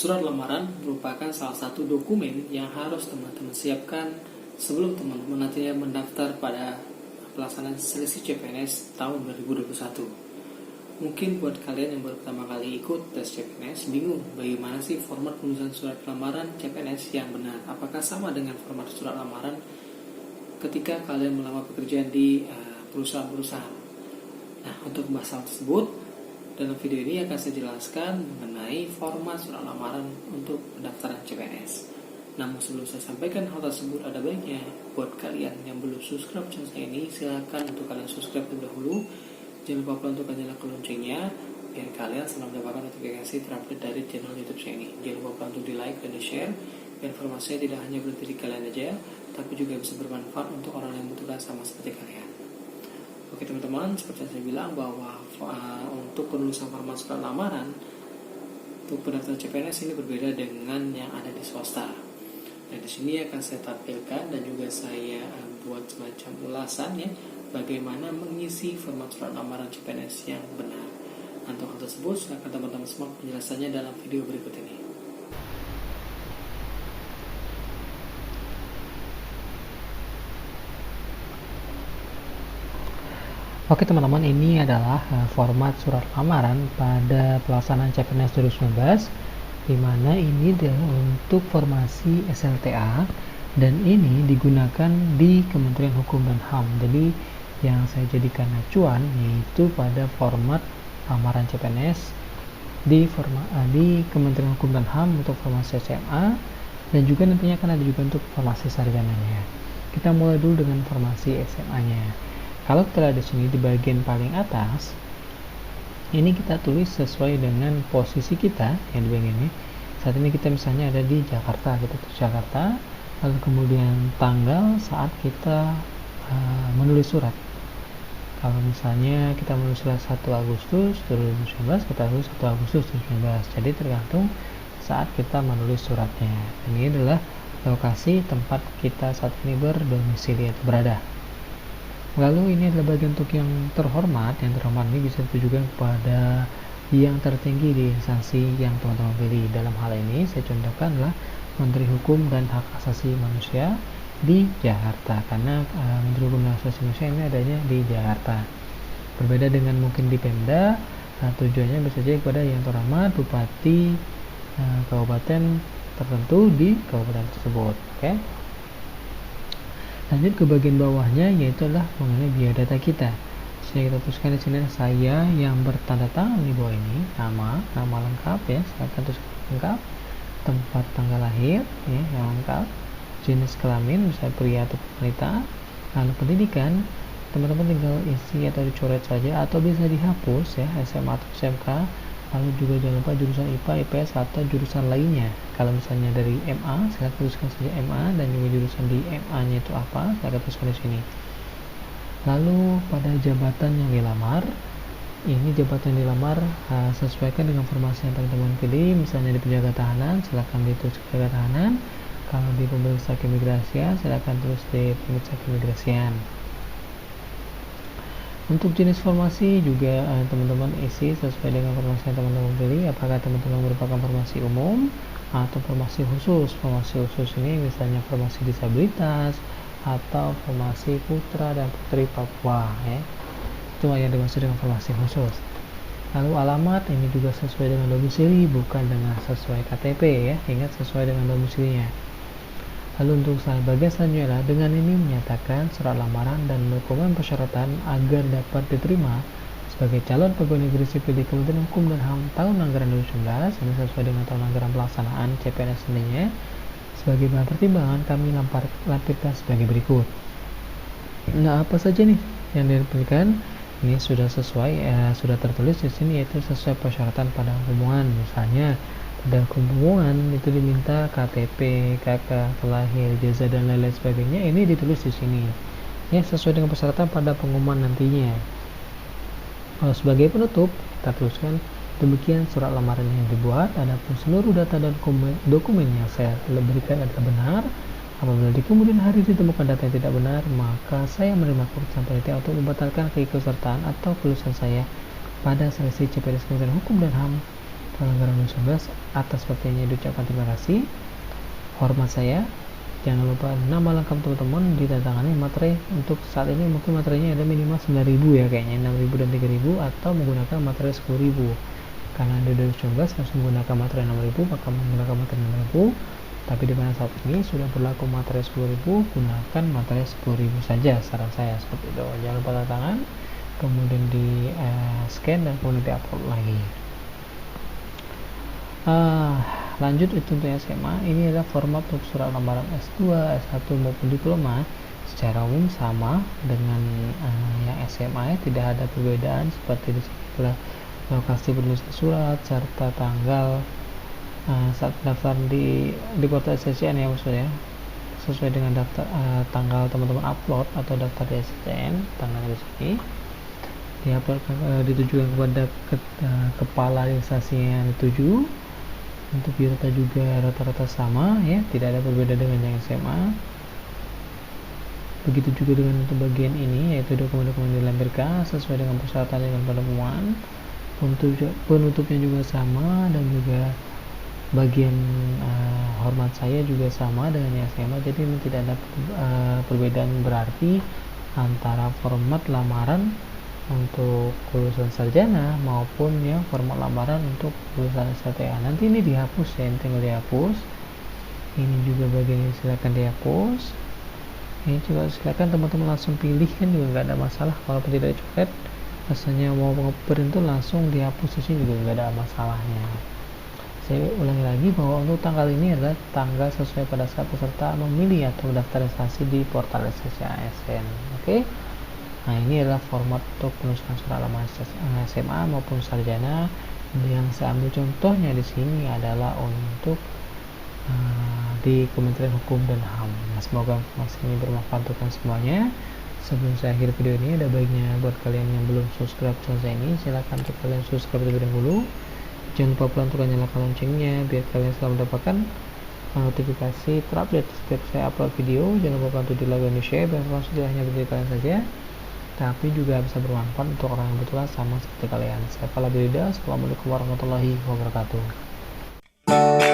Surat lamaran merupakan salah satu dokumen yang harus teman-teman siapkan sebelum teman-teman nantinya mendaftar pada pelaksanaan seleksi CPNS tahun 2021. Mungkin buat kalian yang baru pertama kali ikut tes CPNS bingung bagaimana sih format penulisan surat lamaran CPNS yang benar. Apakah sama dengan format surat lamaran ketika kalian melamar pekerjaan di perusahaan-perusahaan? Nah, untuk membahas hal tersebut, dalam video ini akan saya jelaskan mengenai format surat lamaran untuk pendaftaran CPNS. Namun sebelum saya sampaikan hal tersebut, ada baiknya buat kalian yang belum subscribe channel saya ini, silakan untuk kalian subscribe terlebih dahulu. Jangan lupa untuk nyalakan loncengnya biar kalian selalu mendapatkan notifikasi terupdate dari channel YouTube saya ini. Jangan lupa untuk di like dan di share biar informasinya tidak hanya berhenti di kalian aja, tapi juga bisa bermanfaat untuk orang yang membutuhkan sama seperti kalian. Oke teman-teman, seperti yang saya bilang bahwa untuk penulisan format surat lamaran untuk pendaftaran CPNS ini berbeda dengan yang ada di swasta. Nah, di sini akan saya tampilkan dan juga saya buat semacam ulasan ya, bagaimana mengisi format surat lamaran CPNS yang benar. Untuk hal tersebut, silakan teman-teman simak penjelasannya dalam video berikut ini. Oke teman-teman, ini adalah format surat lamaran pada pelaksanaan CPNS 2019, di mana ini untuk formasi SLTA dan ini digunakan di Kementerian Hukum dan HAM. Jadi yang saya jadikan acuan yaitu pada format lamaran CPNS di Kementerian Hukum dan HAM untuk formasi SMA, dan juga nantinya akan ada juga untuk formasi sarjananya. Kita mulai dulu dengan formasi SMA-nya. Kalau kita lihat di sini di bagian paling atas, ini kita tulis sesuai dengan posisi kita yang di bagian ini. Saat ini kita misalnya ada di Jakarta, kita tulis Jakarta, lalu kemudian tanggal saat kita menulis surat. Kalau misalnya kita menulis surat 1 Agustus 2019, kita tulis 1 Agustus 2019. Jadi tergantung saat kita menulis suratnya. Dan ini adalah lokasi tempat kita saat ini berdomisili atau berada. Lalu ini adalah bagian untuk yang terhormat. Yang terhormat ini bisa ditujukan kepada yang tertinggi di instansi yang teman-teman pilih. Dalam hal ini saya contohkan adalah Menteri Hukum dan Hak Asasi Manusia di Jakarta, karena Menteri Hukum dan Hak Asasi Manusia ini adanya di Jakarta. Berbeda dengan mungkin di Pemda, tujuannya bisa jadi kepada yang terhormat Bupati kabupaten tertentu di kabupaten tersebut. Oke. Lanjut ke bagian bawahnya, yaitu adalah mengenai biodata kita. Jadi kita tuliskan di sini saya yang bertanda tangan di bawah ini, nama lengkap ya, silakan tuliskan lengkap, tempat tanggal lahir ya yang lengkap, jenis kelamin misalnya pria atau wanita, lalu pendidikan teman-teman tinggal isi atau dicoret saja atau bisa dihapus ya, SMA atau SMK. Lalu juga jangan lupa jurusan IPA, IPS atau jurusan lainnya. Kalau misalnya dari MA, saya tuliskan saja MA, dan juga jurusan di MA-nya itu apa, saya tuliskan di sini. Lalu pada jabatan yang dilamar, ini jabatan yang dilamar sesuaikan dengan formasi yang teman-teman pilih. Misalnya di penjaga tahanan, silakan ditulis penjaga tahanan. Kalau di pemeriksa keimigrasian, silakan tulis di pemeriksa keimigrasian. Untuk jenis formasi juga teman-teman isi sesuai dengan formasi yang teman-teman pilih. Apakah teman-teman merupakan formasi umum atau formasi khusus? Formasi khusus ini misalnya formasi disabilitas atau formasi putra dan putri Papua ya. Itu yang dimaksud dengan formasi khusus. Lalu alamat ini juga sesuai dengan domisili, bukan dengan sesuai KTP ya. Ingat, sesuai dengan domisilinya. Lalu untuk bagian selanjutnya adalah dengan ini menyatakan surat lamaran dan dokumen persyaratan agar dapat diterima sebagai calon pegawai negeri sipil di Kementerian Hukum dan HAM tahun anggaran 2019. Ini sesuai dengan tahun anggaran pelaksanaan CPNS sendirinya. Sebagai bahan pertimbangan kami lampirkan sebagai berikut. Nah, apa saja nih yang diberikan? Ini sudah sesuai, sudah tertulis di sini, yaitu sesuai persyaratan pada hubungan. Misalnya pada hubungan itu diminta KTP, KK, lahir, ijazah dan lain-lain sebagainya. Ini ditulis di sini ya, sesuai dengan persyaratan pada pengumuman nantinya. Sebagai penutup kita tuliskan demikian surat lamaran yang dibuat. Adapun seluruh data dan dokumen yang saya berikan adalah benar. Apabila di kemudian hari ditemukan data yang tidak benar, maka saya menerima keputusan panitia untuk membatalkan keikutsertaan atau kelulusan saya pada seleksi CPNS Kementerian Hukum dan HAM Pelanggaran 2019. Atas perhatiannya diucapkan terima kasih. Hormat saya. Jangan lupa nama lengkap teman-teman ditandatangani materi. Untuk saat ini mungkin materinya ada minimal 9.000 ya, kayaknya 6.000 dan 3.000, atau menggunakan materi 10.000. Karena di 2019 harus menggunakan materi 6.000, maka menggunakan materi 6.000. Tapi di mana saat ini sudah berlaku materi 10.000, gunakan materi 10.000 saja, saran saya seperti itu. Jangan lupa tanda tangan, kemudian di scan dan kemudian di upload lagi. Lanjut itu untuk SMA. Ini adalah format untuk surat lamaran S2, S1 maupun diploma. Secara umum sama dengan yang SMA ya, tidak ada perbedaan. Seperti di sini adalah lokasi penulisan surat serta tanggal saat daftar di portal SSCN ya, maksudnya sesuai dengan daftar tanggal teman-teman upload atau daftar di SSCN, tanggalnya di sini diupload, ditujukan kepada kepala instansi yang dituju. Untuk biodata juga rata-rata sama ya, tidak ada berbeda dengan yang SMA. Begitu juga dengan untuk bagian ini, yaitu dokumen-dokumen dilampirkan sesuai dengan persyaratan dengan penemuan. Penutupnya juga sama, dan juga bagian hormat saya juga sama dengan yang SMA. Jadi ini tidak ada perbedaan berarti antara format lamaran untuk lulusan sarjana maupun ya format lamaran untuk lulusan SLTA. Nanti ini dihapus ya, tinggal dihapus. Ini juga bagian ini silakan dihapus. Ini juga silakan teman-teman langsung pilih, kan juga nggak ada masalah. Kalau tidak coret, rasanya mau ngeprint itu langsung dihapus di sini juga nggak ada masalahnya. Saya ulangi lagi bahwa untuk tanggal ini adalah tanggal sesuai pada saat peserta memilih atau mendaftar instansi di portal SSCN. Oke. Nah, ini adalah format untuk penulisan surat lamaran SMA maupun sarjana. Yang saya ambil contohnya di sini adalah untuk di Kementerian Hukum dan HAM. Nah, semoga informasi ini bermanfaat untuk kalian semuanya. Sebelum saya akhiri video ini, ada baiknya buat kalian yang belum subscribe channel saya ini, silahkan untuk kalian subscribe terlebih dahulu. Jangan lupa pula untuk nyalakan loncengnya biar kalian selalu mendapatkan notifikasi terupdate setiap saya upload video. Jangan lupa untuk di like dan di share, dan informasi tidak hanya bagi kalian saja, tapi juga bisa bermanfaat untuk orang yang kebetulan sama seperti kalian. Saya Fala Birida. Assalamualaikum warahmatullahi wabarakatuh.